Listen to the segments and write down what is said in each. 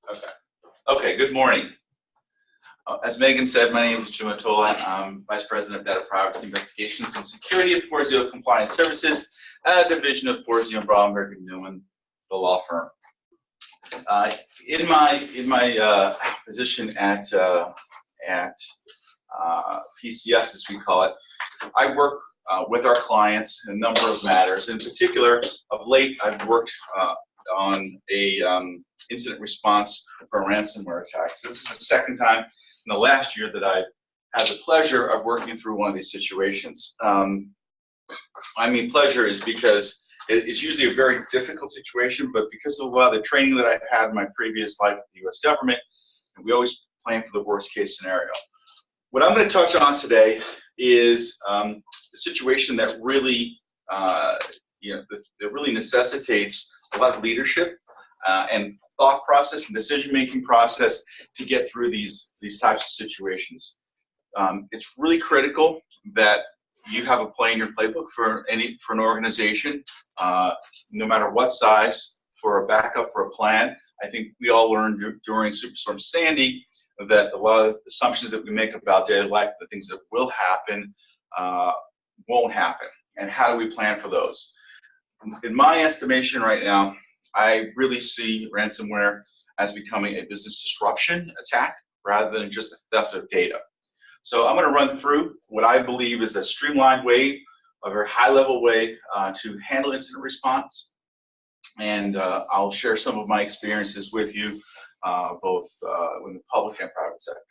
Okay. Okay, good morning. As Megan said, my name is Jim Mottola. I'm Vice President of Data Privacy Investigations and Security at Porzio Compliance Services, a division of Porzio and Bromberg and Newman, the law firm. In my position at PCS, as we call it, I work with our clients in a number of matters. In particular, of late, I've worked on a incident response for a ransomware attack. So this is the second time in the last year that I've had the pleasure of working through one of these situations. I mean, pleasure is because it's usually a very difficult situation, but because of a lot of the training that I've had in my previous life with the U.S. government, we always plan for the worst case scenario. What I'm going to touch on today is the situation that really, that really necessitates a lot of leadership and thought process and decision-making process to get through these types of situations. It's really critical that you have a play in your playbook for an organization, no matter what size, for a backup, for a plan. I think we all learned during Superstorm Sandy that a lot of assumptions that we make about daily life, the things that will happen, won't happen. And how do we plan for those? In my estimation right now, I really see ransomware as becoming a business disruption attack rather than just a theft of data. So I'm going to run through what I believe is a streamlined way, a very high-level way to handle incident response. And I'll share some of my experiences with you, both in the public and private sector.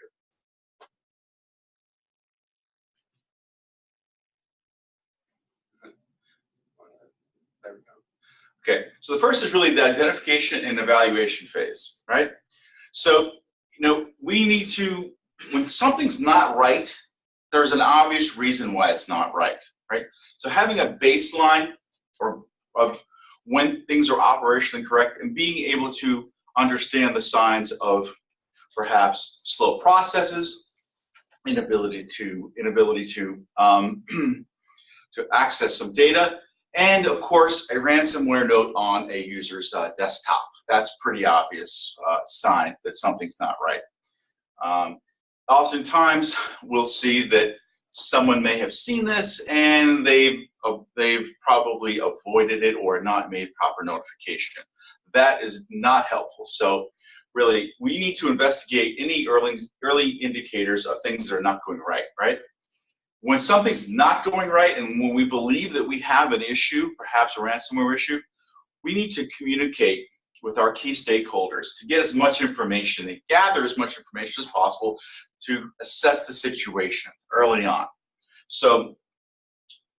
Okay, so the first is really the identification and evaluation phase, right? So, we need to, when something's not right, there's an obvious reason why it's not right? So having a baseline of when things are operationally correct and being able to understand the signs of perhaps slow processes, inability to access some data, and of course, a ransomware note on a user's desktop. That's pretty obvious sign that something's not right. Oftentimes, we'll see that someone may have seen this and they've probably avoided it or not made proper notification. That is not helpful. So really, we need to investigate any early indicators of things that are not going right? When something's not going right and when we believe that we have an issue, perhaps a ransomware issue, we need to communicate with our key stakeholders to get as much information, and gather as much information as possible to assess the situation early on. So,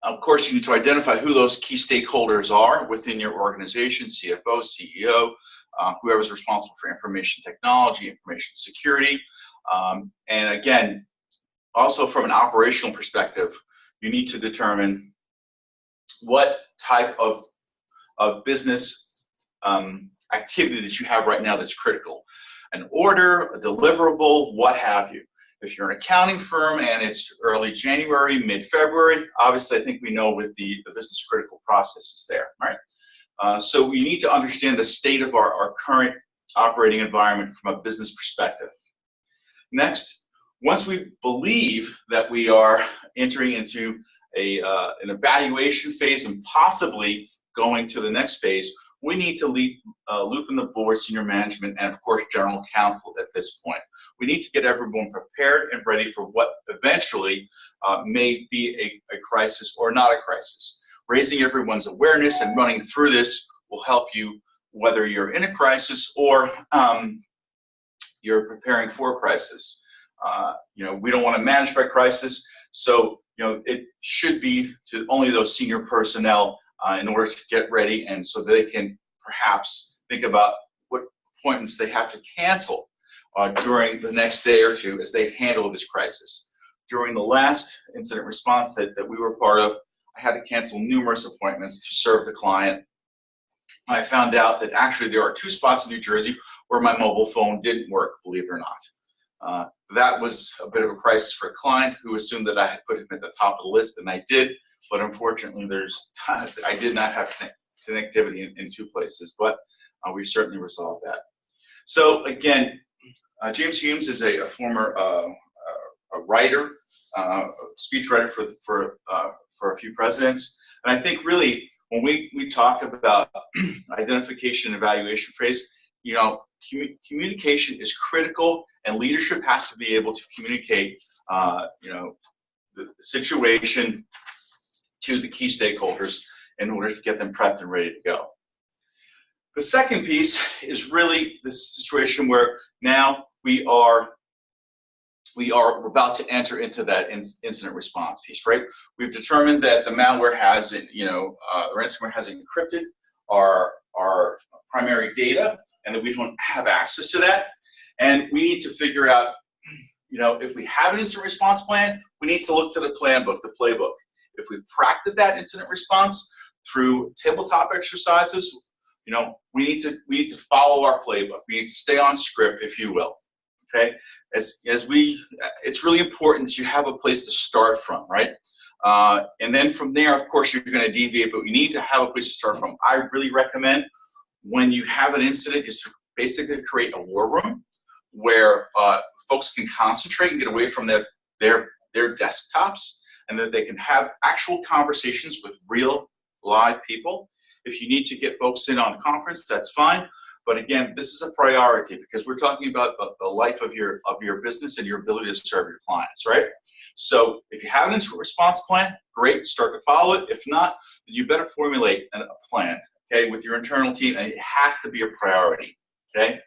of course, you need to identify who those key stakeholders are within your organization, CFO, CEO, whoever's responsible for information technology, information security. And again, also from an operational perspective, you need to determine what type of business activity that you have right now that's critical. An order, a deliverable, what have you. If you're an accounting firm and it's early January, mid-February, obviously I think we know with the business critical processes there, right? So we need to understand the state of our current operating environment from a business perspective. Next, once we believe that we are entering into an evaluation phase and possibly going to the next phase, we need to loop in the board, senior management, and of course general counsel at this point. We need to get everyone prepared and ready for what eventually may be a crisis or not a crisis. Raising everyone's awareness and running through this will help you whether you're in a crisis or you're preparing for a crisis. We don't want to manage by crisis, so it should be to only those senior personnel in order to get ready, and so they can perhaps think about what appointments they have to cancel during the next day or two as they handle this crisis. During the last incident response that we were part of, I had to cancel numerous appointments to serve the client. I found out that actually there are 2 spots in New Jersey where my mobile phone didn't work, believe it or not. That was a bit of a crisis for a client who assumed that I had put him at the top of the list, and I did, but unfortunately I did not have connectivity in 2 places, but we certainly resolved that. So again, James Humes is a former a writer, speech writer for a few presidents. And I think really when we talk about identification and evaluation phase, you know, communication is critical, and leadership has to be able to communicate, you know, the situation to the key stakeholders in order to get them prepped and ready to go. The second piece is really this situation where now we're about to enter into that incident response piece, right? We've determined that the malware has, you know, the ransomware has encrypted our primary data, and that we don't have access to that. And we need to figure out, you know, if we have an incident response plan, we need to look to the plan book, the playbook. If we practice that incident response through tabletop exercises, you know, we need to follow our playbook. We need to stay on script, if you will. Okay, it's really important that you have a place to start from, right? And then from there, of course, you're going to deviate, but you need to have a place to start from. I really recommend when you have an incident is to basically create a war room where folks can concentrate and get away from their desktops, and that they can have actual conversations with real live people. If you need to get folks in on a conference, that's fine. But again, this is a priority because we're talking about the life of your business and your ability to serve your clients, right? So if you have an incident response plan, great, start to follow it. If not, then you better formulate a plan, okay, with your internal team, and it has to be a priority, okay?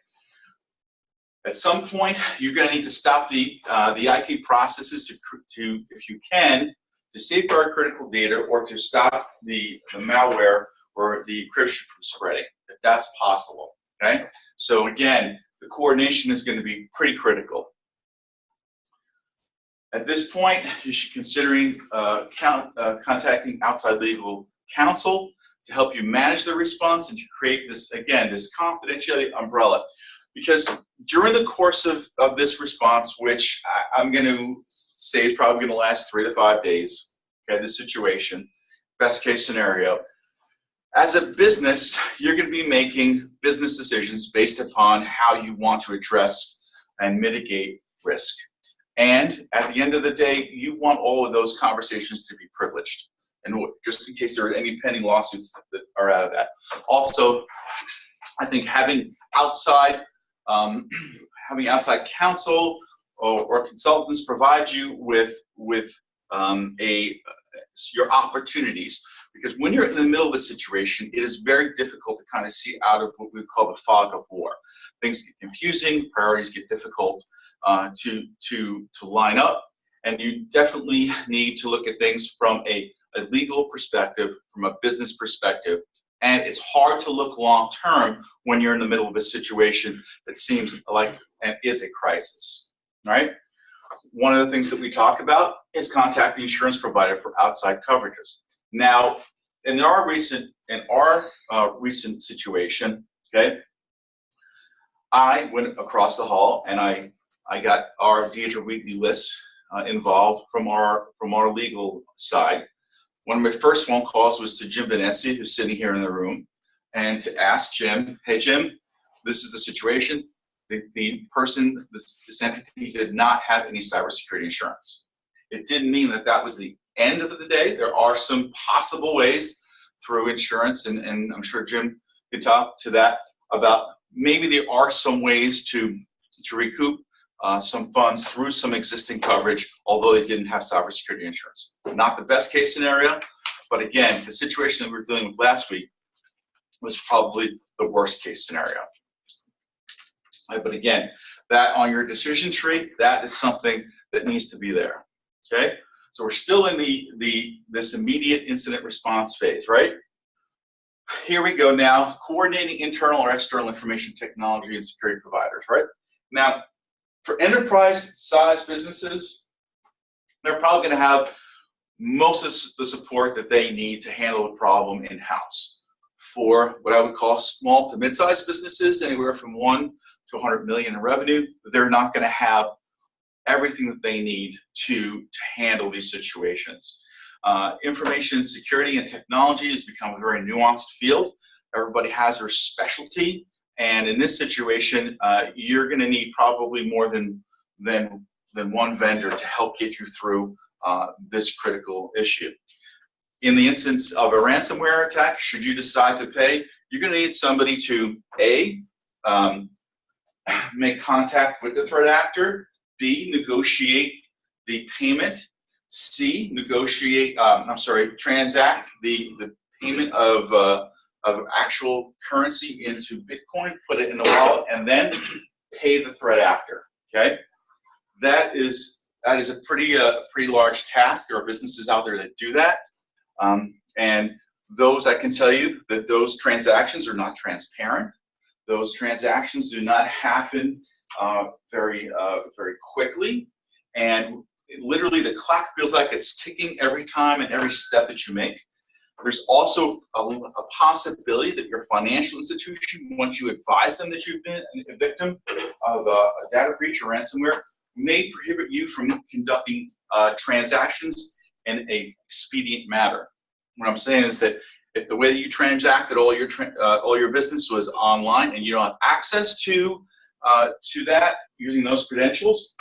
At some point, you're going to need to stop the IT processes to, if you can, to safeguard critical data or to stop the malware or the encryption from spreading, if that's possible. Okay, so again, the coordination is going to be pretty critical. At this point, you should considering contacting outside legal counsel to help you manage the response and to create this, again, this confidentiality umbrella. Because during the course of this response, which I'm going to say is probably going to last 3 to 5 days, okay, this situation, best case scenario, as a business, you're going to be making business decisions based upon how you want to address and mitigate risk. And at the end of the day, you want all of those conversations to be privileged, and just in case there are any pending lawsuits that are out of that. Also, I think having outside counsel or consultants provide you with your opportunities. Because when you're in the middle of a situation, it is very difficult to kind of see out of what we call the fog of war. Things get confusing, priorities get difficult to line up, and you definitely need to look at things from a legal perspective, from a business perspective, and it's hard to look long term when you're in the middle of a situation that seems like and is a crisis, right? One of the things that we talk about is contact the insurance provider for outside coverages. Now, in our recent situation, okay, I went across the hall and I got our Deidre Wheatley list involved from our legal side. One of my first phone calls was to Jim Venezzi, who's sitting here in the room, and to ask Jim, hey Jim, this is the situation. The person, this entity did not have any cybersecurity insurance. It didn't mean that was the end of the day. There are some possible ways through insurance, and I'm sure Jim could talk to that about maybe there are some ways to recoup some funds through some existing coverage, although they didn't have cybersecurity insurance. Not the best case scenario, but again, the situation that we were dealing with last week was probably the worst case scenario. But again, that on your decision tree, that is something that needs to be there. Okay, so we're still in this immediate incident response phase, right? Here we go now, coordinating internal or external information technology and security providers, right? Now, for enterprise-sized businesses, they're probably going to have most of the support that they need to handle the problem in-house. For what I would call small to mid-sized businesses, anywhere from 1 to 100 million in revenue, they're not going to have everything that they need to handle these situations. Information security and technology has become a very nuanced field. Everybody has their specialty, And in this situation, you're going to need probably more than one vendor to help get you through this critical issue. In the instance of a ransomware attack, should you decide to pay, you're going to need somebody to A, make contact with the threat actor, B, negotiate the payment, C, transact the payment of actual currency into Bitcoin, put it in the wallet, and then pay the threat actor. Okay, that is a pretty large task. There are businesses out there that do that, and those, I can tell you that those transactions are not transparent. Those transactions do not happen very quickly, and literally the clock feels like it's ticking every time and every step that you make. There's also a possibility that your financial institution, once you advise them that you've been a victim of a data breach or ransomware, may prohibit you from conducting transactions in an expedient manner. What I'm saying is that if the way that you transacted all your business was online and you don't have access to that using those credentials,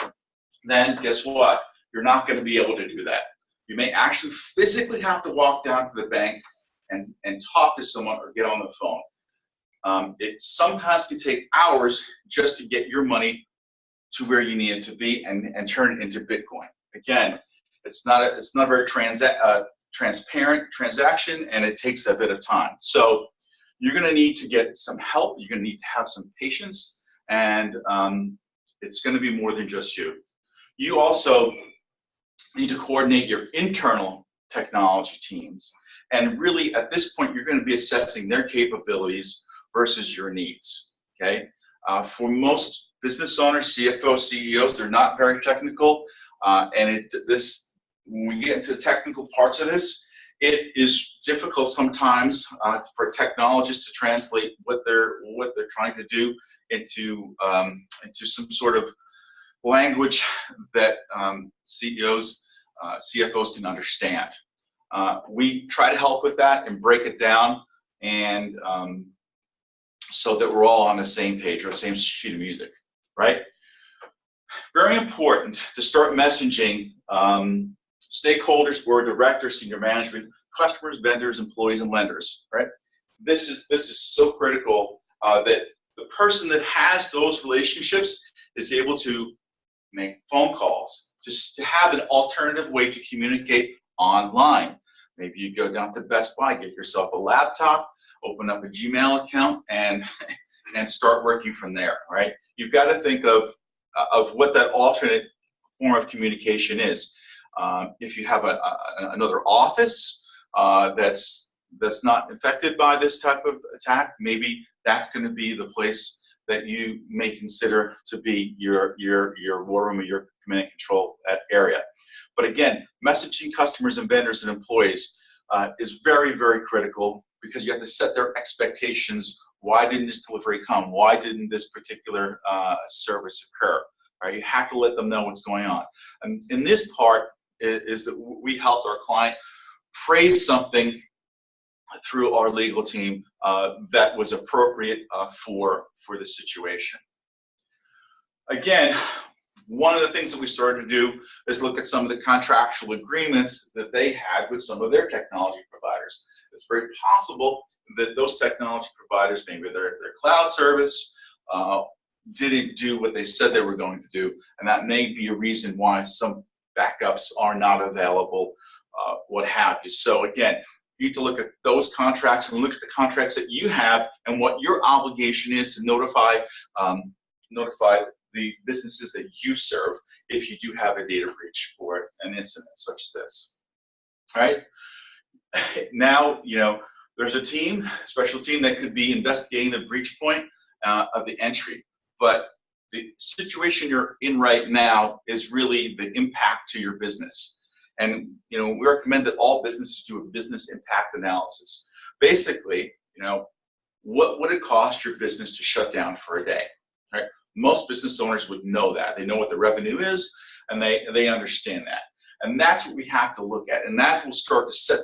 then guess what? You're not going to be able to do that. You may actually physically have to walk down to the bank and talk to someone or get on the phone. It sometimes can take hours just to get your money to where you need it to be and turn it into Bitcoin. Again, it's not a very transparent transaction, and it takes a bit of time. So you're going to need to get some help. You're going to need to have some patience, and it's going to be more than just you. You also need to coordinate your internal technology teams. And really, at this point, you're going to be assessing their capabilities versus your needs, okay? For most business owners, CFOs, CEOs, they're not very technical. And when we get into the technical parts of this, it is difficult sometimes for technologists to translate what they're trying to do into some sort of language that CEOs, CFOs can understand. We try to help with that and break it down, and so that we're all on the same page or the same sheet of music, right? Very important to start messaging stakeholders, board directors, senior management, customers, vendors, employees, and lenders, right? This is so critical that the person that has those relationships is able to make phone calls, just to have an alternative way to communicate online. Maybe you go down to Best Buy, get yourself a laptop, open up a Gmail account, and start working from there, right? You've got to think of what that alternate form of communication is. If you have another office that's not affected by this type of attack, maybe that's going to be the place that you may consider to be your war room or your command and control area. But again, messaging customers and vendors and employees is very, very critical, because you have to set their expectations. Why didn't this delivery come? Why didn't this particular service occur? Right? You have to let them know what's going on. And in this part is that we helped our client phrase something through our legal team that was appropriate for the situation. Again, one of the things that we started to do is look at some of the contractual agreements that they had with some of their technology providers. It's very possible that those technology providers, maybe their cloud service, didn't do what they said they were going to do, and that may be a reason why some backups are not available, what have you. So again, you need to look at those contracts and look at the contracts that you have and what your obligation is to notify the businesses that you serve if you do have a data breach or an incident such as this. All right. Now, there's a special team that could be investigating the breach point of the entry. But the situation you're in right now is really the impact to your business. And we recommend that all businesses do a business impact analysis. Basically, what would it cost your business to shut down for a day? Right? Most business owners would know that. They know what the revenue is, and they understand that. And that's what we have to look at, and that will start to set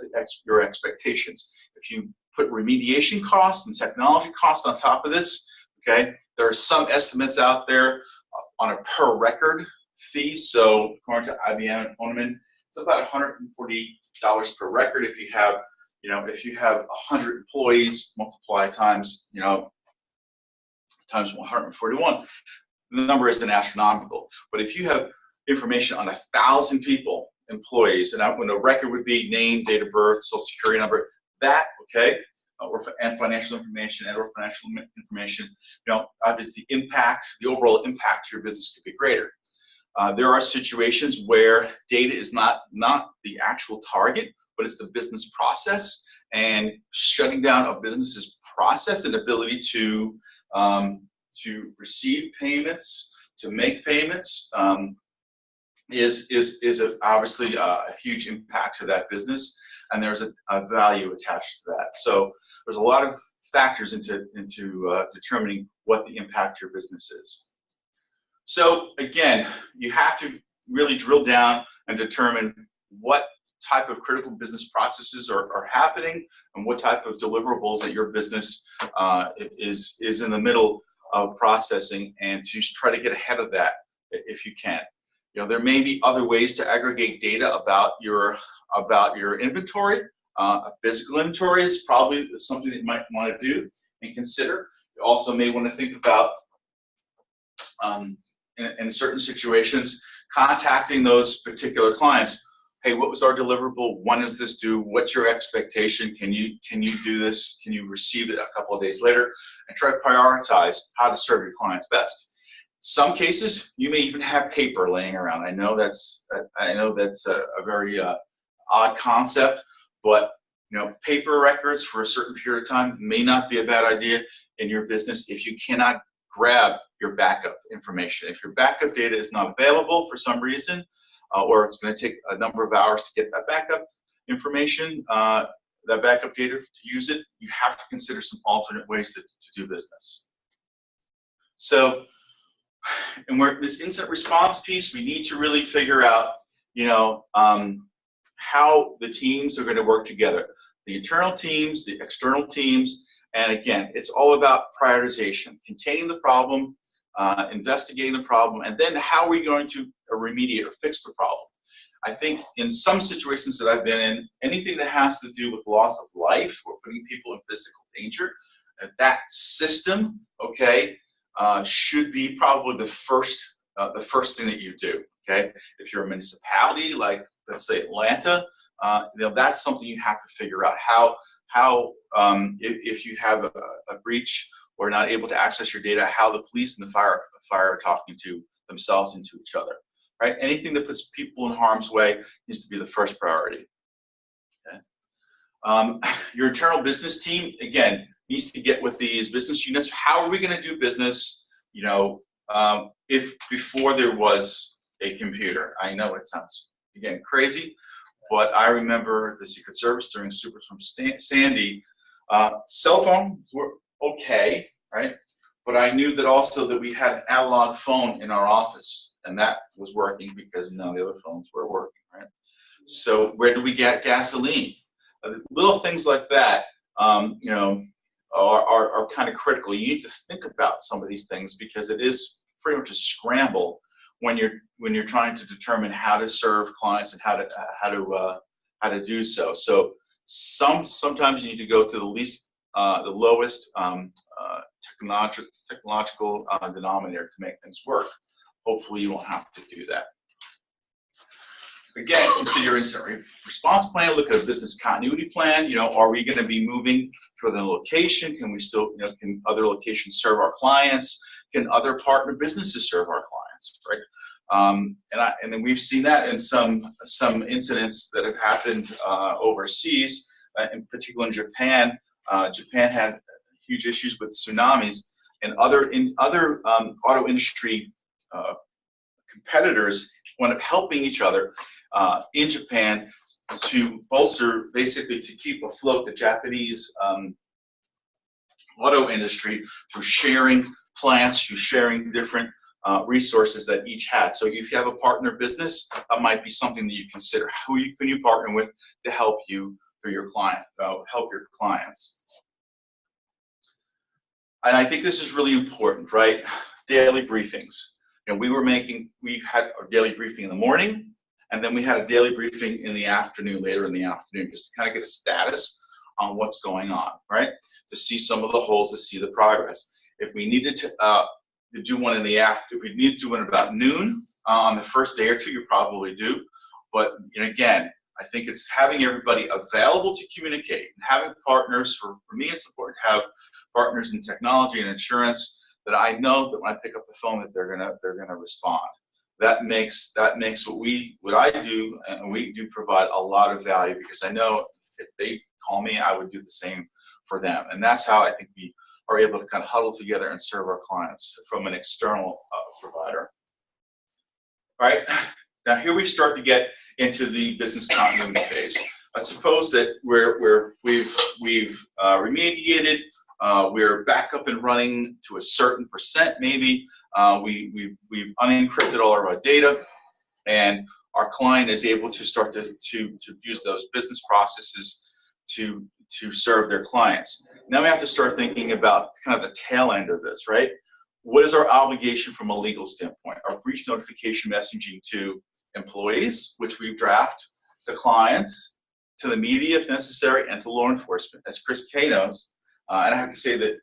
your expectations. If you put remediation costs and technology costs on top of this, okay? There are some estimates out there on a per record fee. So according to IBM and Poneman, it's about $140 per record. If you have, if you have 100 employees, multiply times, times 141, the number isn't astronomical. But if you have information on 1,000 people, employees, and when a record would be name, date of birth, social security number, that, okay, and financial information and/or financial information, obviously the overall impact to your business could be greater. There are situations where data is not the actual target, but it's the business process, and shutting down a business's process and ability to receive payments, to make payments, is obviously a huge impact to that business, and there's a value attached to that. So there's a lot of factors into determining what the impact to your business is. So again, you have to really drill down and determine what type of critical business processes are happening and what type of deliverables that your business is in the middle of processing, and to try to get ahead of that if you can. There may be other ways to aggregate data about your inventory. Physical inventory is probably something that you might want to do and consider. You also may want to think about, in certain situations, contacting those particular clients. Hey, what was our deliverable? When is this due? What's your expectation? Can you do this? Can you receive it a couple of days later? And try to prioritize how to serve your clients best. Some cases, you may even have paper laying around. I know that's a very odd concept, but paper records for a certain period of time may not be a bad idea in your business if you cannot grab your backup information. If your backup data is not available for some reason, or it's going to take a number of hours to get that backup information, that backup data to use it, you have to consider some alternate ways to do business. So, and where this incident response piece, we need to really figure out, how the teams are going to work together. The internal teams, the external teams, and again, it's all about prioritization, containing the problem, investigating the problem, and then how are we going to remediate or fix the problem. I think in some situations that I've been in, anything that has to do with loss of life or putting people in physical danger, that system, okay, should be probably the first thing that you do. Okay, if you're a municipality like, let's say, Atlanta, that's something you have to figure out. How if you have a breach or not able to access your data, how the police and the fire are talking to themselves and to each other. Right? Anything that puts people in harm's way needs to be the first priority. Okay? Your internal business team, again, needs to get with these business units. How are we going to do business? If before there was a computer. I know it sounds, again, crazy, but I remember the Secret Service during Superstorm Sandy. Cell phones were okay, right? But I knew that also that we had an analog phone in our office, and that was working because none of the other phones were working, right? So where do we get gasoline? Little things like that, are kind of critical. You need to think about some of these things because it is pretty much a scramble when you're trying to determine how to serve clients and how to do so. So sometimes you need to go to the lowest technological denominator to make things work. Hopefully you won't have to do that. Again, consider your incident response plan. Look at a business continuity plan. Are we going to be moving to another location? Can we still, can other locations serve our clients? Can other partner businesses serve our clients? Right? And then we've seen that in some incidents that have happened overseas, in particular in Japan. Japan had huge issues with tsunamis, and other auto industry competitors wound up helping each other in Japan to bolster, basically to keep afloat the Japanese auto industry through sharing plants, through sharing different resources that each had. So if you have a partner business, that might be something that you consider. Who can you partner with to help you through your client, help your clients? and I think this is really important, right? Daily briefings. We had our daily briefing in the morning, and then we had a daily briefing in the afternoon, later in the afternoon, just to kind of get a status on what's going on, right? To see some of the holes, to see the progress. If we needed to do one in the if we need to do one about noon on the first day or two, you probably do. But again, I think it's having everybody available to communicate and having partners. For me, it's important to have partners in technology and insurance that I know that when I pick up the phone that they're gonna respond. That makes what I do, and we do provide a lot of value, because I know if they call me, I would do the same for them. And that's how I think we are able to kind of huddle together and serve our clients from an external provider. All right, now here we start to get into the business continuity phase. Let's suppose that we've remediated, we're back up and running to a certain percent, maybe. We've unencrypted all of our data, and our client is able to start to use those business processes to serve their clients. Now we have to start thinking about kind of the tail end of this, right? What is our obligation from a legal standpoint? Our breach notification messaging to employees, which we draft, to clients, to the media if necessary, and to law enforcement. As Chris Kay knows, and I have to say that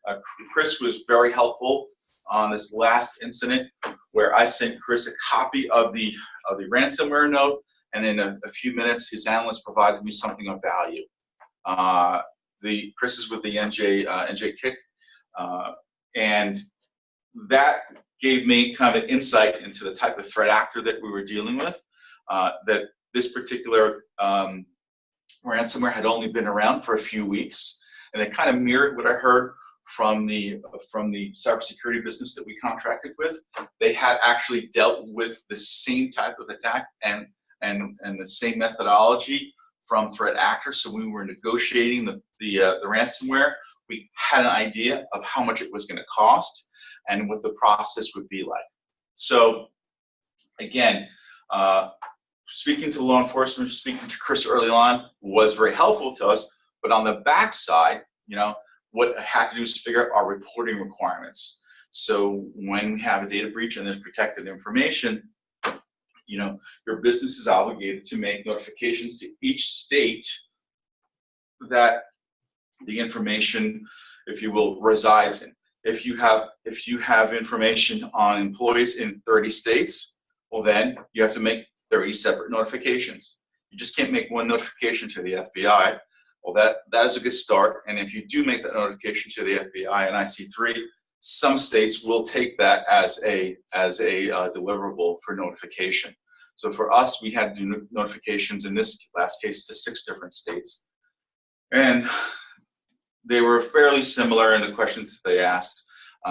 Chris was very helpful on this last incident, where I sent Chris a copy of the ransomware note, and in a few minutes, his analyst provided me something of value. Chris is with the NJ Kick, and that gave me kind of insight into the type of threat actor that we were dealing with. That this particular ransomware had only been around for a few weeks, and it kind of mirrored what I heard from the cybersecurity business that we contracted with. They had actually dealt with the same type of attack and the same methodology from threat actors. So when we were negotiating the ransomware, we had an idea of how much it was going to cost and what the process would be like. So again, speaking to law enforcement, speaking to Chris early on was very helpful to us. But on the backside, what I had to do is figure out our reporting requirements. So when we have a data breach and there's protected information, your business is obligated to make notifications to each state that the information, if you will, resides in. If you have information on employees in 30 states, well then you have to make 30 separate notifications. You just can't make one notification to the FBI. Well, that is a good start. And if you do make that notification to the FBI and IC3, some states will take that as a deliverable for notification. So for us, we had to do notifications in this last case to 6 different states, and they were fairly similar in the questions that they asked.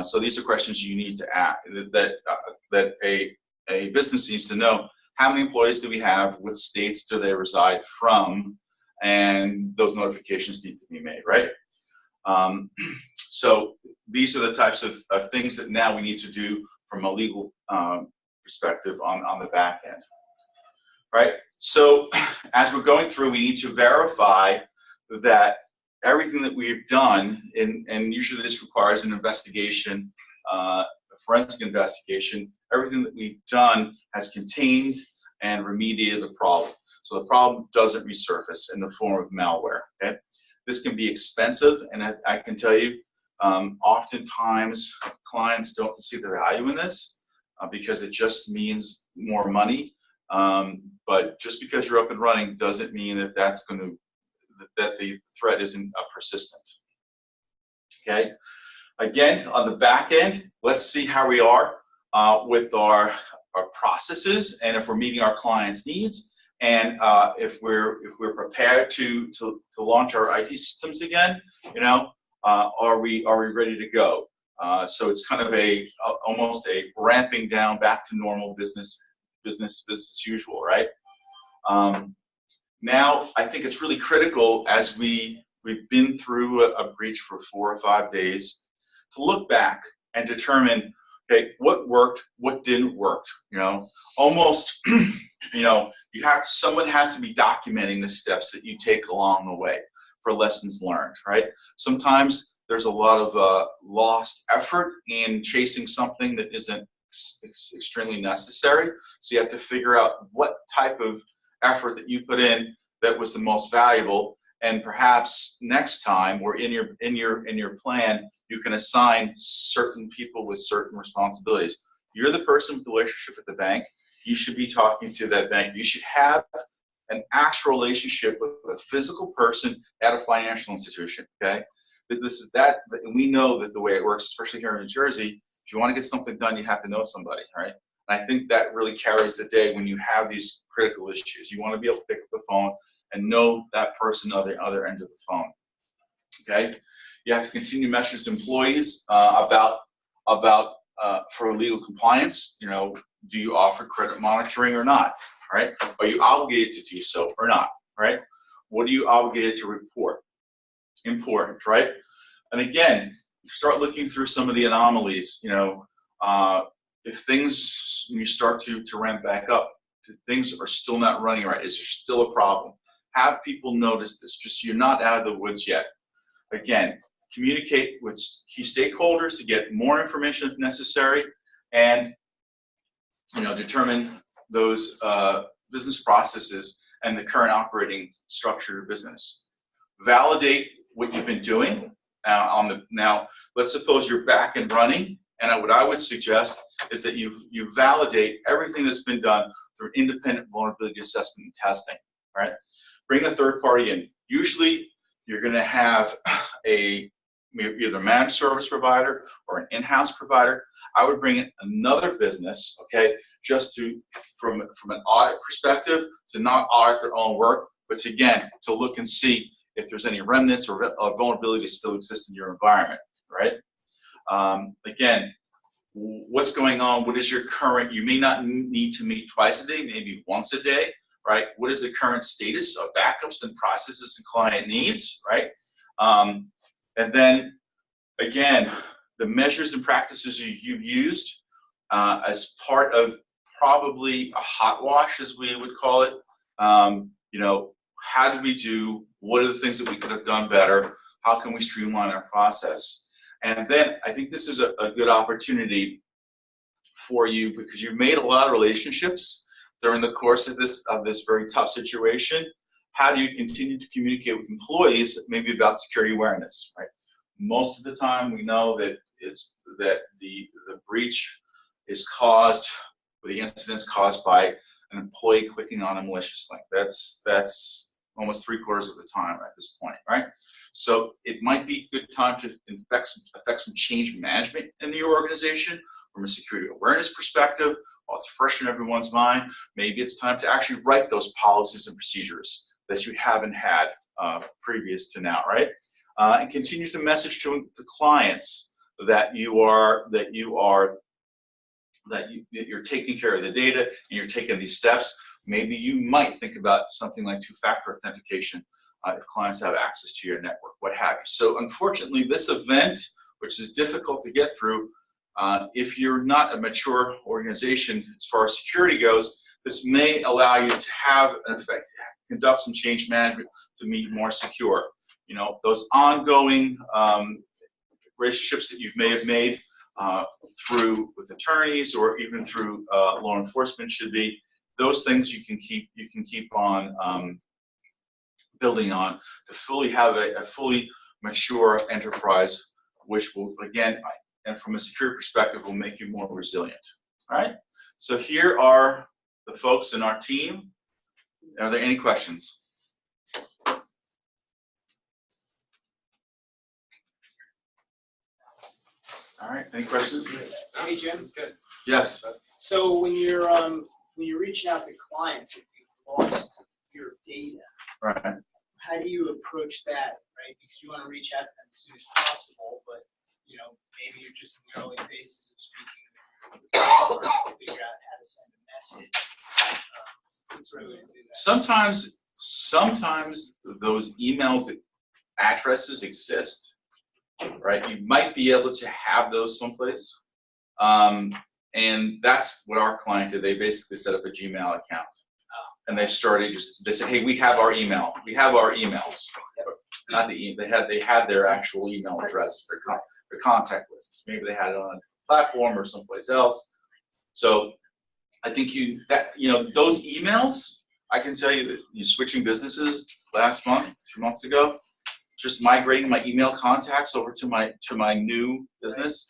So these are questions you need to ask, that a business needs to know. How many employees do we have? What states do they reside from? And those notifications need to be made, right? So these are the types of things that now we need to do from a legal perspective on the back end, right? So as we're going through, we need to verify that everything that we've done, and usually this requires an investigation, a forensic investigation, everything that we've done has contained and remediated the problem. So the problem doesn't resurface in the form of malware, okay? This can be expensive, and I can tell you, oftentimes clients don't see the value in this because it just means more money. But just because you're up and running doesn't mean that that the threat isn't persistent, okay? Again, on the back end, let's see how we are with our processes, and if we're meeting our clients' needs. And if we're prepared to launch our IT systems again, are we ready to go? So it's kind of almost a ramping down back to normal business as usual, right? Now I think it's really critical, as we've been through a breach for 4 or 5 days, to look back and determine, okay, what worked, what didn't work. Almost, someone has to be documenting the steps that you take along the way for lessons learned, right? Sometimes there's a lot of lost effort in chasing something that isn't extremely necessary. So you have to figure out what type of effort that you put in that was the most valuable, and perhaps next time or in your plan you can assign certain people with certain responsibilities. You're the person with the relationship at the bank. You should be talking to that bank. You should have an actual relationship with a physical person at a financial institution. Okay, this is that, and we know that the way it works, especially here in New Jersey, if you want to get something done, you have to know somebody, right? And I think that really carries the day when you have these critical issues. You want to be able to pick up the phone and know that person on the other end of the phone. Okay, you have to continue messages to employees about for legal compliance. You know, do you offer credit monitoring or not? Right? Are you obligated to do so or not? Right? What are you obligated to report? Important, right? And again, start looking through some of the anomalies. You know, if things, when you start to ramp back up, if things are still not running right, is there still a problem? Have people notice this? Just, you're not out of the woods yet. Again, communicate with key stakeholders to get more information if necessary, and determine those business processes and the current operating structure of business. Validate what you've been doing. Now, let's suppose you're back and running, and what I would suggest is that you validate everything that's been done through independent vulnerability assessment and testing. Right? Bring a third party in. Usually, you're going to have either a managed service provider or an in-house provider. I would bring in another business, okay, just from an audit perspective, to not audit their own work, but to look and see if there's any remnants or vulnerabilities still exist in your environment, right? Again, what's going on? What is your current? You may not need to meet twice a day, maybe once a day, right? What is the current status of backups and processes and client needs, right? And then, again, the measures and practices you've used as part of probably a hot wash, as we would call it. How did we do? What are the things that we could have done better? How can we streamline our process? And then I think this is a good opportunity for you, because you've made a lot of relationships during the course of this very tough situation. How do you continue to communicate with employees, maybe about security awareness, right? Most of the time, we know that the breach is caused, or the incident's caused by an employee clicking on a malicious link. That's almost 3/4 of the time at this point, right? So it might be a good time to affect some change management in your organization from a security awareness perspective. While it's fresh in everyone's mind, maybe it's time to actually write those policies and procedures that you haven't had previous to now, right? And continue to message to the clients that you're taking care of the data and you're taking these steps. Maybe you might think about something like two-factor authentication if clients have access to your network, what have you. So unfortunately, this event, which is difficult to get through, if you're not a mature organization as far as security goes, this may allow you to have an effect, conduct some change management to be more secure. Those ongoing relationships that you may have made with attorneys or even through law enforcement should be those things you can keep on building on to fully have a fully mature enterprise, which will, again, and from a security perspective, will make you more resilient. All right. So here are the folks in our team. Are there any questions? All right. Any questions? Hey, Jim. It's good. Yes. So when you're reaching out to clients, if you've lost your data, right, how do you approach that, right? Because you want to reach out to them as soon as possible, but maybe you're just in the early phases of speaking with clients, or figure out how to send a message. What's really going to do that? Sometimes those emails addresses exist, right? You might be able to have those someplace. And that's what our client did. They basically set up a Gmail account. And they said, hey, we have our email. We have our emails. not the email. They had their actual email addresses, their contact lists. Maybe they had it on a platform or someplace else. So I think those emails. I can tell you that switching businesses last month, 2 months ago, just migrating my email contacts over to my new business.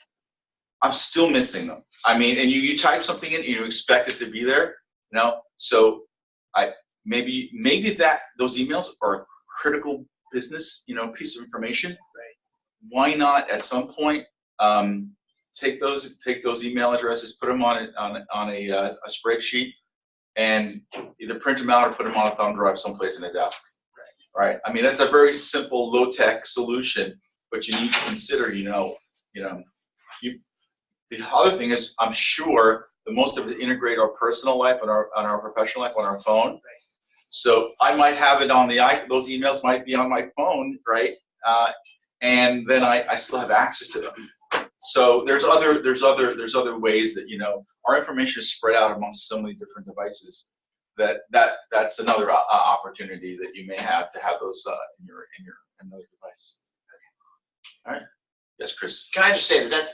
I'm still missing them. I mean, and you type something in, and you expect it to be there. So maybe those emails are a critical business, piece of information. Right. Why not at some point take those email addresses, put them on a spreadsheet, and either print them out or put them on a thumb drive someplace in a desk. Right. I mean, that's a very simple, low-tech solution, but you need to consider, the other thing is, I'm sure that most of us integrate our personal life and our professional life on our phone. Right. So I might have it on those emails might be on my phone, right? And then I still have access to them. So there's other ways that our information is spread out amongst so many different devices that's another opportunity that you may have to have those in your another device. All right. Yes, Chris. Can I just say that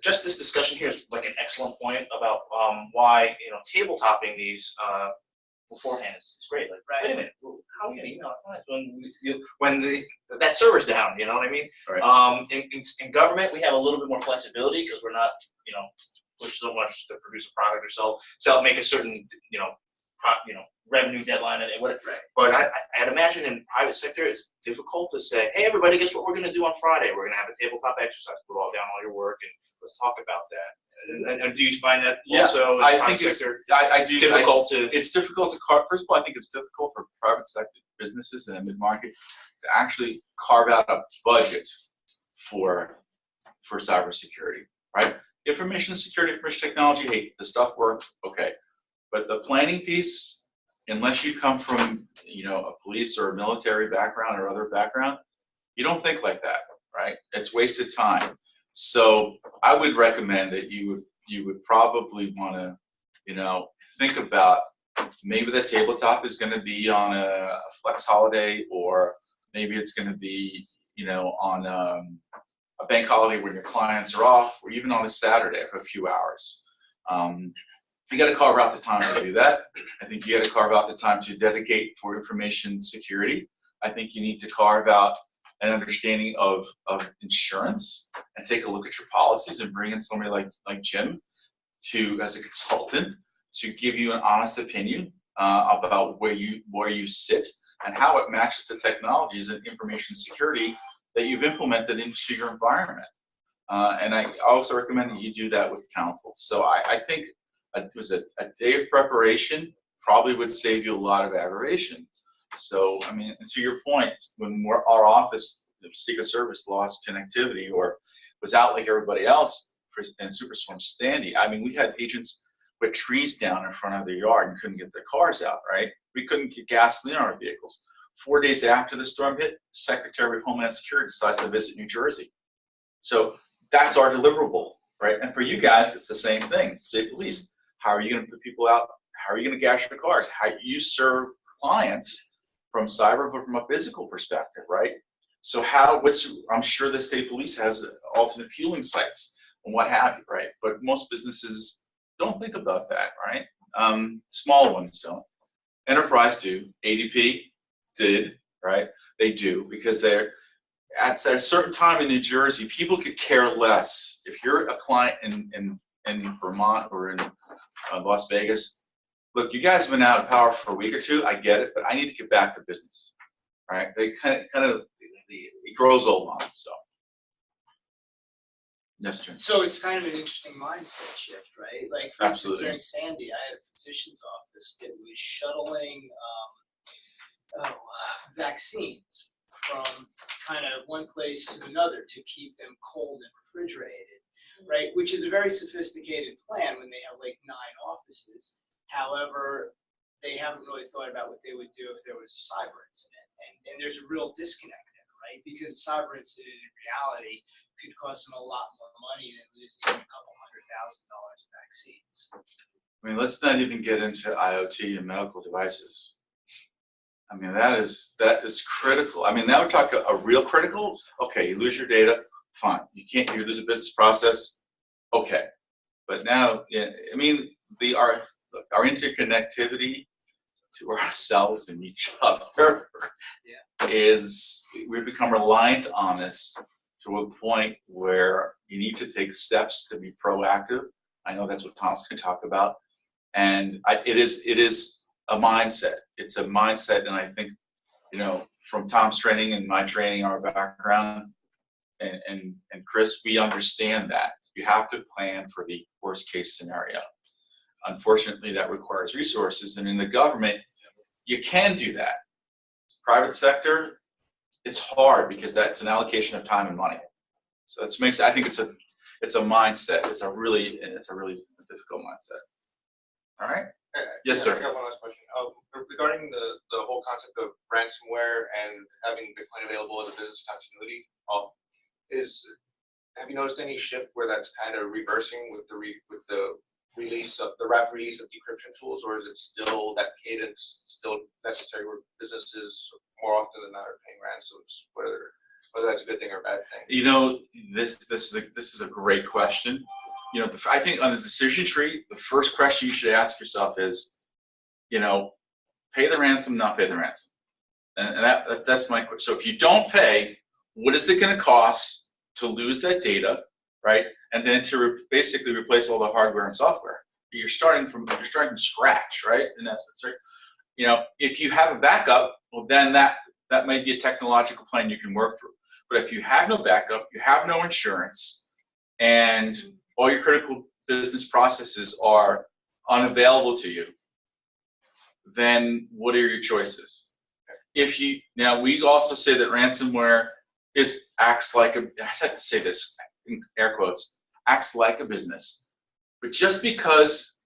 just this discussion here is like an excellent point about why tabletopping these beforehand is great. Like, wait a minute, how are we gonna email our clients when that server's down? You know what I mean? Right. In government, we have a little bit more flexibility because we're not push so much to produce a product or sell make a certain revenue deadline and whatever. Right. But I'd imagine in private sector, it's difficult to say, hey, everybody, guess what we're going to do on Friday? We're going to have a tabletop exercise. Put down all your work and let's talk about that. And do you find that also in private sector? I do. It's difficult to carve. First of all, I think it's difficult for private sector businesses and mid-market to actually carve out a budget for cybersecurity, right? Information security, information technology, hey, the stuff works, okay. But the planning piece, unless you come from a police or a military background or other background, you don't think like that, right? It's wasted time. So I would recommend that you would probably want to think about maybe the tabletop is going to be on a flex holiday, or maybe it's going to be on a bank holiday when your clients are off, or even on a Saturday for a few hours. You got to carve out the time to do that. I think you got to carve out the time to dedicate for information security. I think you need to carve out an understanding of insurance and take a look at your policies and bring in somebody like Jim as a consultant to give you an honest opinion about where you sit and how it matches the technologies and information security that you've implemented into your environment. And I also recommend that you do that with counsel. So I think a day of preparation probably would save you a lot of aggravation. So, I mean, to your point, when our office, the Secret Service, lost connectivity or was out like everybody else in Superstorm Sandy, I mean, we had agents put trees down in front of their yard and couldn't get their cars out, right? We couldn't get gasoline on our vehicles. 4 days after the storm hit, Secretary of Homeland Security decides to visit New Jersey. So that's our deliverable, right? And for you guys, it's the same thing. State police. How are you going to put people out? How are you going to gas your cars? How you serve clients from cyber, but from a physical perspective, right? So I'm sure the state police has alternate fueling sites and what have you, right? But most businesses don't think about that, right? Small ones don't. Enterprise do. ADP did, right? They do, because they're at a certain time in New Jersey, people could care less. If you're a client in Vermont or in Las Vegas, look, you guys have been out of power for a week or two. I get it, but I need to get back to business. Right? They kind of it grows old on them. So, yes, Jim. So it's kind of an interesting mindset shift, right? Like, for instance, during Sandy, I had a physician's office that was shuttling vaccines from kind of one place to another to keep them cold and refrigerated, right? Which is a very sophisticated plan when they have like 9 offices. However, they haven't really thought about what they would do if there was a cyber incident. And there's a real disconnect there, right? Because a cyber incident in reality could cost them a lot more money than losing a couple $100,000 of vaccines. I mean, let's not even get into IoT and medical devices. I mean, that is critical. I mean, now we're talking a real critical. Okay, you lose your data, fine. You lose a business process, okay. But now, yeah, I mean, our interconnectivity to ourselves and each other is, we've become reliant on this to a point where you need to take steps to be proactive. I know that's what Tom's going to talk about, and it is a mindset. It's a mindset, and I think, you know, from Tom's training and my training, our background, and Chris, we understand that you have to plan for the worst case scenario. Unfortunately, that requires resources, and in the government, you can do that. Private sector, it's hard because that's an allocation of time and money. So it makes, I think it's a mindset. It's a really difficult mindset. All right. Yes, sir. I got one last question. Regarding the whole concept of ransomware and having Bitcoin available as a business continuity, have you noticed any shift where that's kind of reversing with the release of the rapid release of decryption tools, or is it still that cadence still necessary where businesses more often than not are paying ransoms, whether that's a good thing or a bad thing? You know, this is a great question. You know, I think on the decision tree, the first question you should ask yourself is, you know, pay the ransom, not pay the ransom, and that's my question. So if you don't pay, what is it going to cost to lose that data, right? And then to basically replace all the hardware and software. You're starting from scratch, right? In essence, right? You know, if you have a backup, well, then that might be a technological plan you can work through. But if you have no backup, you have no insurance, and all your critical business processes are unavailable to you, then what are your choices? Now we also say that ransomware acts like I have to say this in air quotes, acts like a business. But just because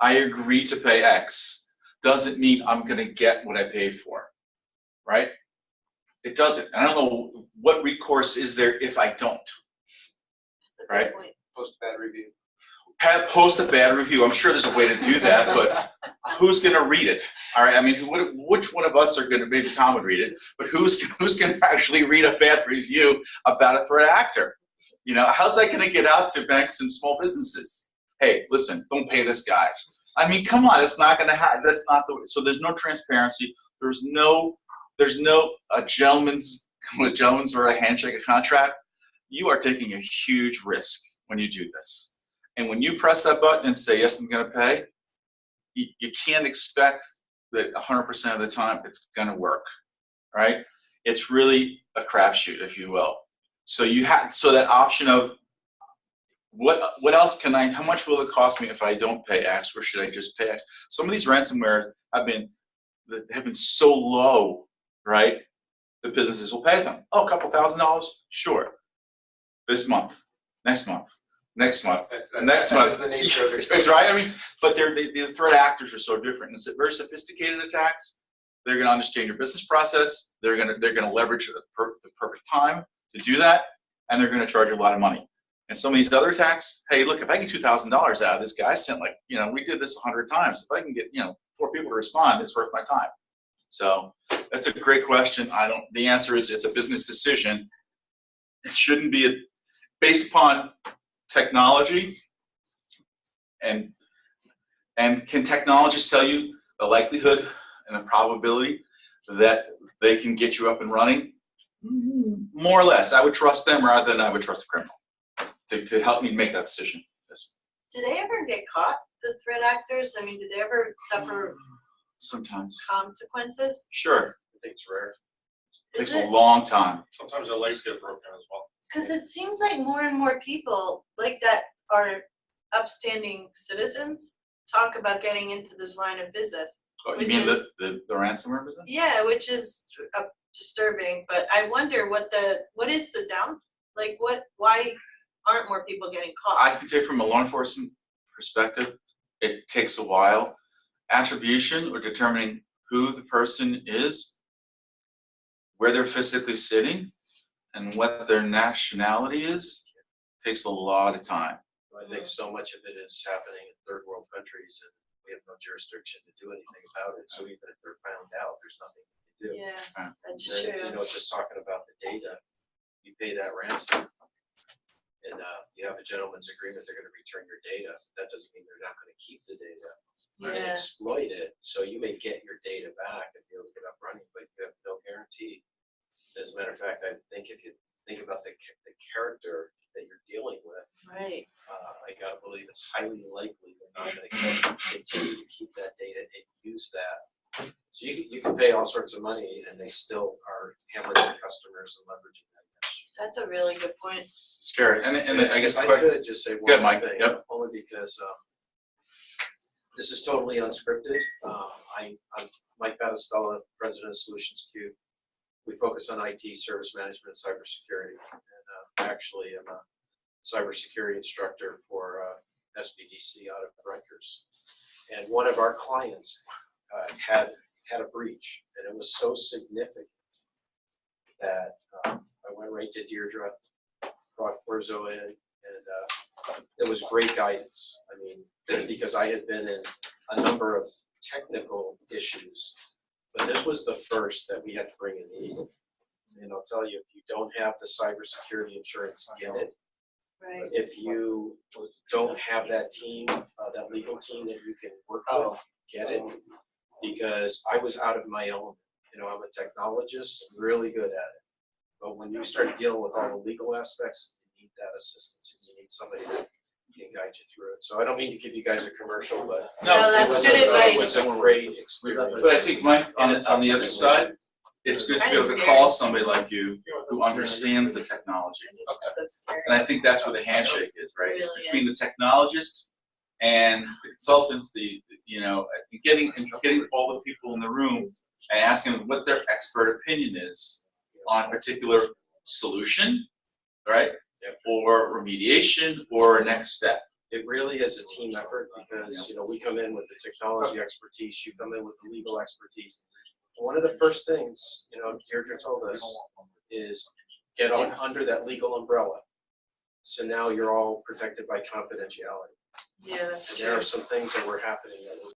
I agree to pay X doesn't mean I'm going to get what I paid for, right? It doesn't. I don't know what recourse is there if I don't, right? Post bad review. Post a bad review. I'm sure there's a way to do that, but who's going to read it? All right. I mean, which one of us are going to? Maybe Tom would read it, but who's going to actually read a bad review about a threat actor? You know, how's that going to get out to banks and small businesses? Hey, listen, don't pay this guy. I mean, come on, it's not going to happen. That's not the way. So there's no transparency. There's no a gentleman's or a handshake, a contract. You are taking a huge risk when you do this. And when you press that button and say, yes, I'm going to pay, you can't expect that 100% of the time it's going to work, right? It's really a crapshoot, if you will. So that option of what else can how much will it cost me if I don't pay X, or should I just pay X? Some of these ransomwares have been so low, right? The businesses will pay them. Oh, a couple $1,000? Sure. This month, next month. Next month, next month. That's the nature of their That's right. I mean, but the threat actors are so different. It's very sophisticated attacks. They're going to understand your business process. They're going to leverage the perfect time to do that, and they're going to charge you a lot of money. And some of these other attacks, hey, look, if I get $2,000 out of this guy, I sent we did this 100 times. If I can get 4 people to respond, it's worth my time. So that's a great question. The answer is it's a business decision. It shouldn't be based upon technology, and can technologists tell you the likelihood and the probability that they can get you up and running? More or less. I would trust them rather than I would trust a criminal to help me make that decision. Yes. Do they ever get caught, the threat actors? I mean, do they ever suffer Sometimes. consequences? Sure. I think it's rare. It takes a long time. Sometimes their legs get broken as well. Because it seems like more and more people like that are upstanding citizens talk about getting into this line of business. Oh, you mean the ransomware business? Yeah, which is disturbing. But I wonder what is the why aren't more people getting caught? I can say from a law enforcement perspective, it takes a while. Attribution, or determining who the person is, where they're physically sitting, and what their nationality is, takes a lot of time. I think so much of it is happening in third world countries, and we have no jurisdiction to do anything about it. So even if they're found out, there's nothing we can do. Yeah, that's Then, true. you know, just talking about the data, you pay that ransom, and you have a gentleman's agreement, they're gonna return your data. That doesn't mean they're not gonna keep the data and Yeah, exploit it. So you may get your data back and be able to get up running, but you have no guarantee. As a matter of fact, I think if you think about the character that you're dealing with, right. I gotta believe it's highly likely they're not gonna continue to keep that data and use that. So you can pay all sorts of money and they still are hammering their customers and leveraging that. That's a really good point. Scary. And I guess If the I could just say Good, one more Mike. thing, Yep. only because this is totally unscripted. I'm Mike Battistella, President of Solutions Cube. We focus on IT, service management, and cybersecurity. And actually, I'm a cybersecurity instructor for SBDC out of Rutgers. And one of our clients had a breach, and it was so significant that I went right to Deirdre, brought Orzo in, and it was great guidance. I mean, because I had been in a number of technical issues, but this was the first that we had to bring in legal. And I'll tell you, if you don't have the cybersecurity insurance, get it. Right. If you don't have that team, that legal team that you can work with, get it. Because I was out of my element. You know, I'm a technologist, really good at it. But when you start dealing with all the legal aspects, you need that assistance. And you need somebody that can guide you through it. So I don't mean to give you guys a commercial, but No, it that's was good it was advice. a great experience. But I think, Mike, on In a the tough other situation. side, it's good to be able to call somebody like you who understands the technology. It's so scary. And I think that's where the handshake is, right? It's Really between the technologist and the consultants, getting all the people in the room and asking them what their expert opinion is on a particular solution, right? Or remediation or a next step. It really is a team effort because, you know, we come in with the technology expertise, you come in with the legal expertise. One of the first things, you know, Deirdre told us is get on under that legal umbrella. So now you're all protected by confidentiality. Yeah, that's And true. there are some things that were happening that were